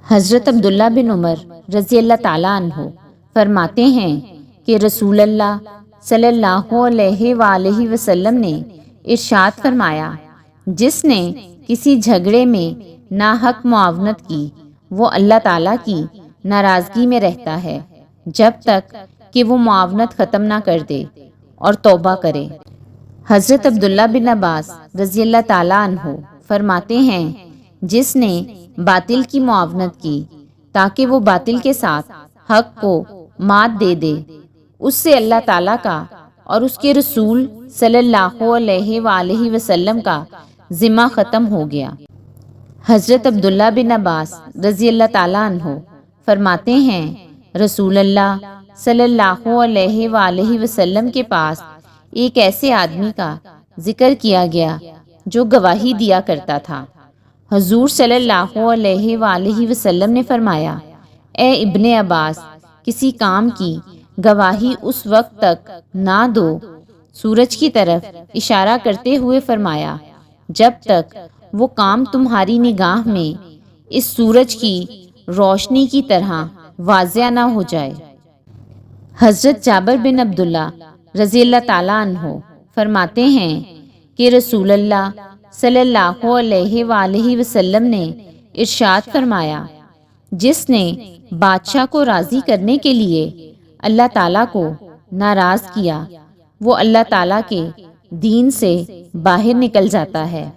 حضرت عبداللہ بن عمر رضی اللہ تعالیٰ عنہ فرماتے ہیں کہ رسول اللہ صلی اللہ علیہ وآلہ وسلم نے ارشاد فرمایا، جس نے کسی جھگڑے میں ناحق معاونت کی وہ اللہ تعالیٰ کی ناراضگی میں رہتا ہے جب تک کہ وہ معاونت ختم نہ کر دے اور توبہ کرے۔ حضرت عبداللہ بن عباس رضی اللہ تعالیٰ عنہ فرماتے ہیں، جس نے باطل کی معاونت کی تاکہ وہ باطل کے ساتھ حق کو مات دے دے، اس سے اللہ تعالیٰ کا اور اس کے رسول صلی اللہ علیہ وآلہ وسلم کا ذمہ ختم ہو گیا۔ حضرت عبداللہ بن عباس رضی اللہ تعالیٰ عنہ فرماتے ہیں، رسول اللہ صلی اللہ علیہ وآلہ وسلم کے پاس ایک ایسے آدمی کا ذکر کیا گیا جو گواہی دیا کرتا تھا۔ حضور صلی اللہ علیہ وآلہ وسلم نے فرمایا، اے ابن عباس، کسی کام کی گواہی اس وقت تک نہ دو، سورج کی طرف اشارہ کرتے ہوئے فرمایا، جب تک وہ کام تمہاری نگاہ میں اس سورج کی روشنی کی طرح واضح نہ ہو جائے۔ حضرت جابر بن عبداللہ رضی اللہ تعالیٰ عنہ فرماتے ہیں کہ رسول اللہ صلی اللہ علیہ وآلہ وسلم نے ارشاد فرمایا، جس نے بادشاہ کو راضی کرنے کے لیے اللہ تعالیٰ کو ناراض کیا وہ اللہ تعالیٰ کے دین سے باہر نکل جاتا ہے۔